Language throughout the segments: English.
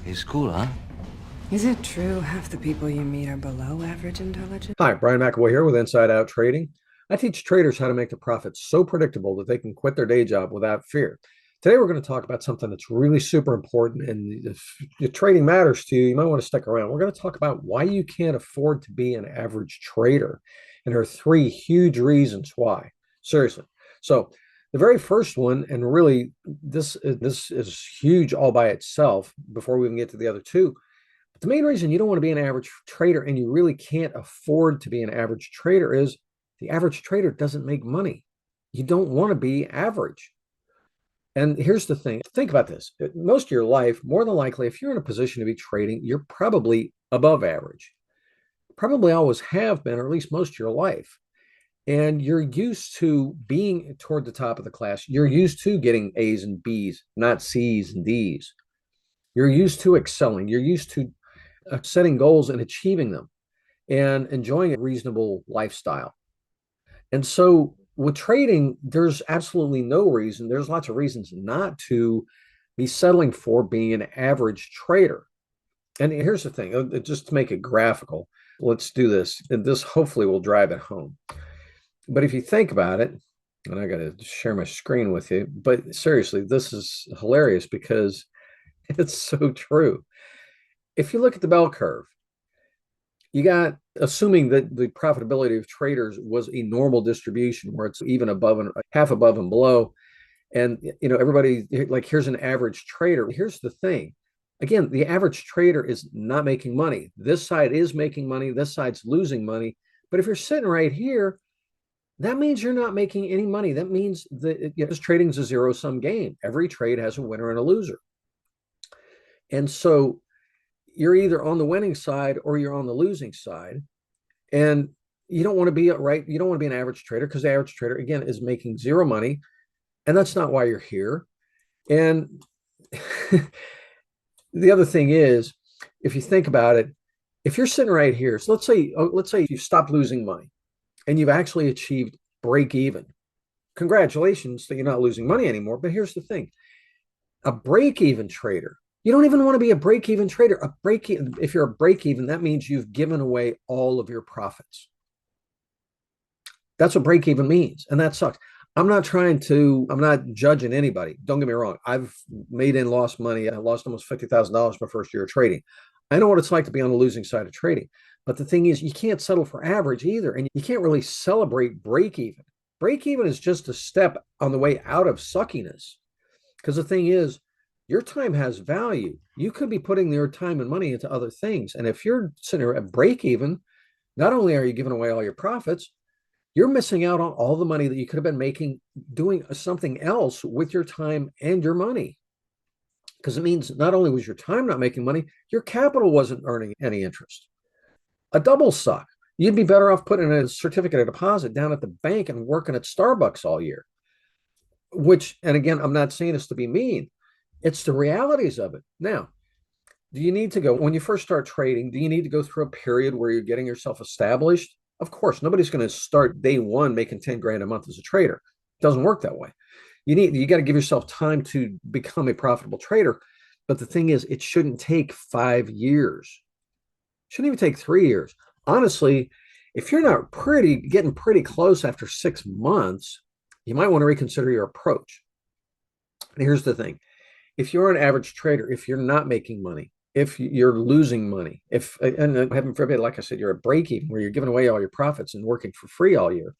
He's cool, huh? Is it true half the people you meet are below average intelligence? Hi, Brian McAboy here with Inside Out Trading. I teach traders how to make the profits so predictable that they can quit their day job without fear. Today, we're going to talk about something that's really super important. And if your trading matters to you, you might want to stick around. We're going to talk about why you can't afford to be an average trader. And there are three huge reasons why. Seriously. So, the very first one, and really this is huge all by itself before we even get to the other two. The main reason you don't want to be an average trader and you really can't afford to be an average trader is the average trader doesn't make money. You don't want to be average. And here's the thing, think about this. Most of your life, more than likely, if you're in a position to be trading, you're probably above average. Probably always have been, or at least most of your life. And you're used to being toward the top of the class. You're used to getting A's and B's, not C's and D's. You're used to excelling. You're used to setting goals and achieving them and enjoying a reasonable lifestyle. And so with trading, there's absolutely no reason. There's lots of reasons not to be settling for being an average trader. And here's the thing, just to make it graphical, let's do this. And this hopefully will drive it home. But if you think about it, and I got to share my screen with you, but seriously, this is hilarious because it's so true. If you look at the bell curve, you got, assuming that the profitability of traders was a normal distribution where it's even above and half above and below. And, everybody, like, here's an average trader. Here's the thing. Again, the average trader is not making money. This side is making money. This side's losing money. But if you're sitting right here, that means you're not making any money. That means that trading is a zero-sum game. Every trade has a winner and a loser. And so you're either on the winning side or you're on the losing side. And you don't want to be right. You don't want to be an average trader because the average trader, again, is making zero money. And that's not why you're here. And the other thing is, if you think about it, if you're sitting right here, so let's say you stopped losing money and you've actually achieved break even. Congratulations that you're not losing money anymore. But here's the thing, a break even trader, you don't even want to be a break-even trader. If you're a break-even, that means you've given away all of your profits. That's what break-even means, and that sucks. I'm not judging anybody. Don't get me wrong. I've made and lost money. I lost almost $50,000 my first year of trading. I know what it's like to be on the losing side of trading. But the thing is, you can't settle for average either, and you can't really celebrate break-even. Break-even is just a step on the way out of suckiness. Because the thing is, your time has value. You could be putting your time and money into other things. And if you're sitting there at break even, not only are you giving away all your profits, you're missing out on all the money that you could have been making doing something else with your time and your money. Because it means not only was your time not making money, your capital wasn't earning any interest. A double suck. You'd be better off putting a certificate of deposit down at the bank and working at Starbucks all year. Which, and again, I'm not saying this to be mean. It's the realities of it. Now, do you need to go, when you first start trading, do you need to go through a period where you're getting yourself established? Of course, nobody's going to start day one making 10 grand a month as a trader. It doesn't work that way. You got to give yourself time to become a profitable trader. But the thing is, it shouldn't take 5 years. It shouldn't even take 3 years. Honestly, if you're not getting pretty close after 6 months, you might want to reconsider your approach. And here's the thing. If you're an average trader, if you're not making money, if you're losing money, and heaven forbid, like I said, you're at break even where you're giving away all your profits and working for free all year.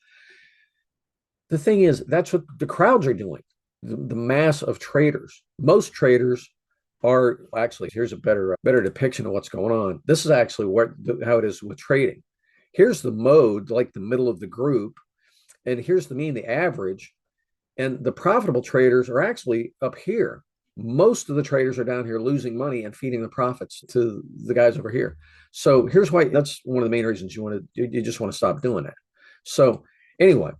The thing is, that's what the crowds are doing. The mass of traders, most traders are actually, here's a better depiction of what's going on. This is actually how it is with trading. Here's the mode, like the middle of the group. And here's the mean, the average. And the profitable traders are actually up here. Most of the traders are down here losing money and feeding the profits to the guys over here. So here's why, that's one of the main reasons you just want to stop doing that. So anyway,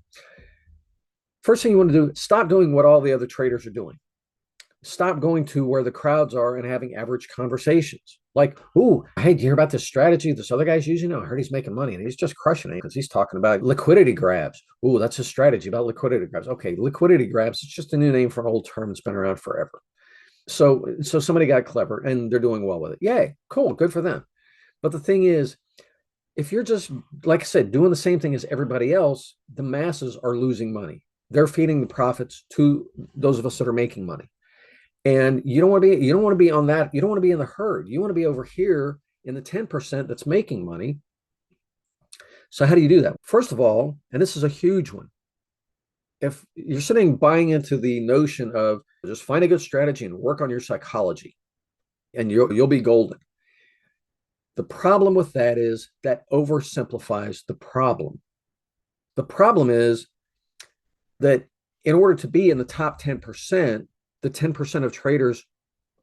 first thing you want to do, stop doing what all the other traders are doing. Stop going to where the crowds are and having average conversations. Like, ooh, hey, do you hear about this strategy this other guy's using? I heard he's making money and he's just crushing it because he's talking about liquidity grabs. Ooh, that's a strategy about liquidity grabs. Okay, liquidity grabs, it's just a new name for an old term that's been around forever. So somebody got clever and they're doing well with it. Yay, cool, good for them. But the thing is, if you're just, like I said, doing the same thing as everybody else, the masses are losing money. They're feeding the profits to those of us that are making money. And you don't want to be on that, you don't want to be in the herd. You want to be over here in the 10% that's making money. So how do you do that? First of all, and this is a huge one, if you're sitting buying into the notion of just find a good strategy and work on your psychology and you'll be golden. The problem with that is that oversimplifies the problem. The problem is that in order to be in the top 10%, the 10% of traders,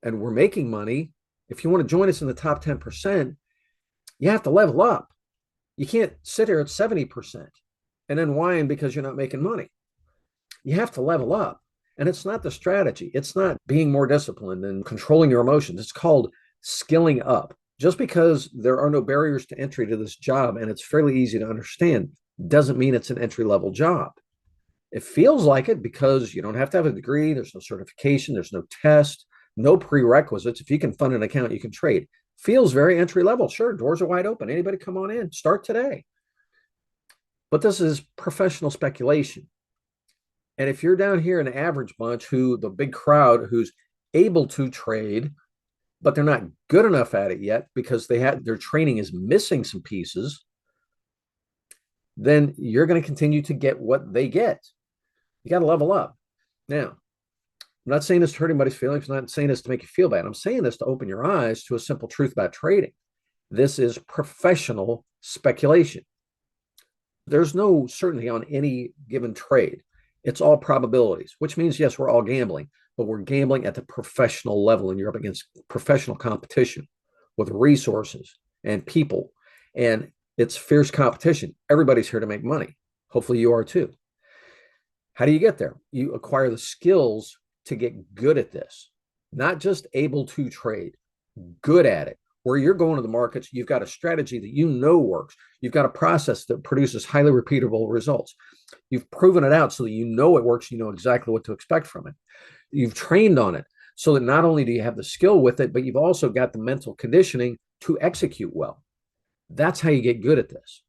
and we're making money, if you want to join us in the top 10%, you have to level up. You can't sit here at 70% and then whine because you're not making money. You have to level up. And it's not the strategy. It's not being more disciplined and controlling your emotions. It's called skilling up. Just because there are no barriers to entry to this job and it's fairly easy to understand doesn't mean it's an entry level job. It feels like it because you don't have to have a degree. There's no certification. There's no test, no prerequisites. If you can fund an account, you can trade. Feels very entry level. Sure, doors are wide open. Anybody come on in, start today. But this is professional speculation. And if you're down here an average bunch who the big crowd who's able to trade, but they're not good enough at it yet because their training is missing some pieces, then you're going to continue to get what they get. You got to level up. Now, I'm not saying this to hurt anybody's feelings. I'm not saying this to make you feel bad. I'm saying this to open your eyes to a simple truth about trading. This is professional speculation. There's no certainty on any given trade. It's all probabilities, which means, yes, we're all gambling, but we're gambling at the professional level, and you're up against professional competition with resources and people, and it's fierce competition. Everybody's here to make money. Hopefully you are too. How do you get there? You acquire the skills to get good at this, not just able to trade, good at it. Where you're going to the markets, you've got a strategy that you know works. You've got a process that produces highly repeatable results. You've proven it out so that you know it works. You know exactly what to expect from it. You've trained on it so that not only do you have the skill with it, but you've also got the mental conditioning to execute well. That's how you get good at this.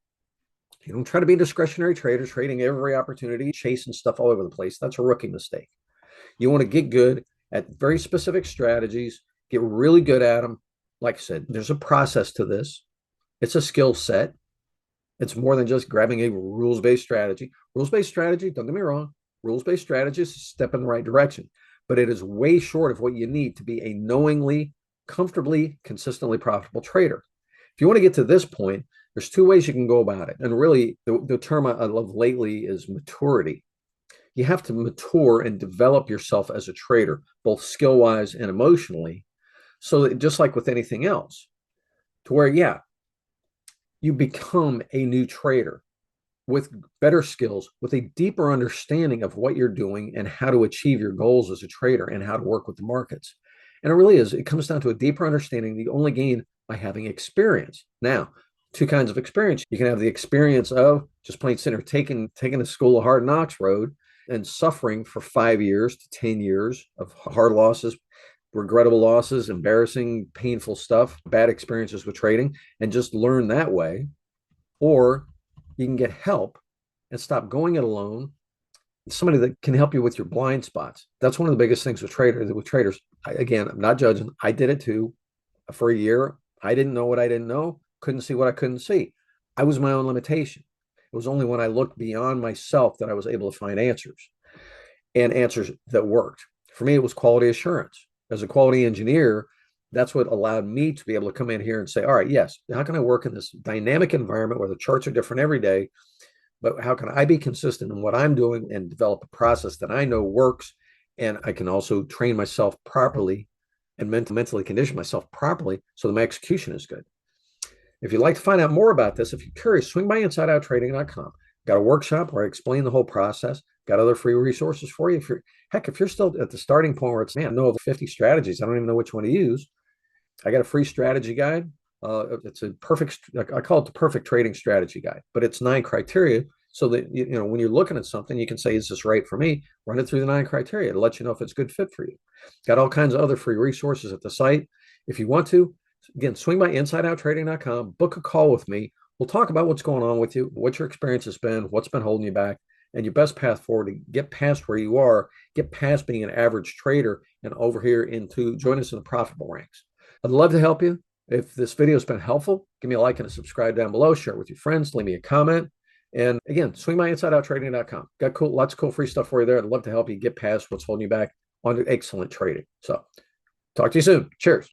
You don't try to be a discretionary trader, trading every opportunity, chasing stuff all over the place. That's a rookie mistake. You want to get good at very specific strategies, get really good at them. Like I said, there's a process to this. It's a skill set. It's more than just grabbing a rules-based strategy. Rules-based strategy, don't get me wrong, rules-based strategy is a step in the right direction, but it is way short of what you need to be a knowingly, comfortably, consistently profitable trader. If you want to get to this point, there's two ways you can go about it. And really, the term I love lately is maturity. You have to mature and develop yourself as a trader, both skill-wise and emotionally. So that just like with anything else, to where, yeah, you become a new trader with better skills, with a deeper understanding of what you're doing and how to achieve your goals as a trader and how to work with the markets. And it really is, it comes down to a deeper understanding that you only gain by having experience. Now, two kinds of experience. You can have the experience of just plain sitting taking the school of hard knocks road and suffering for 5 years to 10 years of hard losses, regrettable losses, embarrassing, painful stuff, bad experiences with trading, and just learn that way. Or you can get help and stop going it alone. Somebody that can help you with your blind spots. That's one of the biggest things with traders. Again, I'm not judging. I did it too for a year. I didn't know what I didn't know, couldn't see what I couldn't see. I was my own limitation. It was only when I looked beyond myself that I was able to find answers, and answers that worked. For me, it was quality assurance. As a quality engineer, that's what allowed me to be able to come in here and say, all right, yes, how can I work in this dynamic environment where the charts are different every day, but how can I be consistent in what I'm doing and develop a process that I know works, and I can also train myself properly and mentally condition myself properly so that my execution is good. If you'd like to find out more about this, if you're curious, swing by InsideOutTrading.com. Got a workshop where I explain the whole process. Got other free resources for you. If you're still at the starting point where it's, man, I know of 50 strategies, I don't even know which one to use. I got a free strategy guide. It's a perfect, I call it the perfect trading strategy guide, but it's 9 criteria so that when you're looking at something, you can say, is this right for me? Run it through the 9 criteria to let you know if it's a good fit for you. Got all kinds of other free resources at the site. If you want to, again, swing by insideouttrading.com, book a call with me. We'll talk about what's going on with you, what your experience has been, what's been holding you back, and your best path forward to get past where you are, get past being an average trader and over here into join us in the profitable ranks. I'd love to help you. If this video has been helpful, give me a like and a subscribe down below, share it with your friends, leave me a comment. And again, swing by insideouttrading.com. Got lots of cool free stuff for you there. I'd love to help you get past what's holding you back on excellent trading. So talk to you soon. Cheers.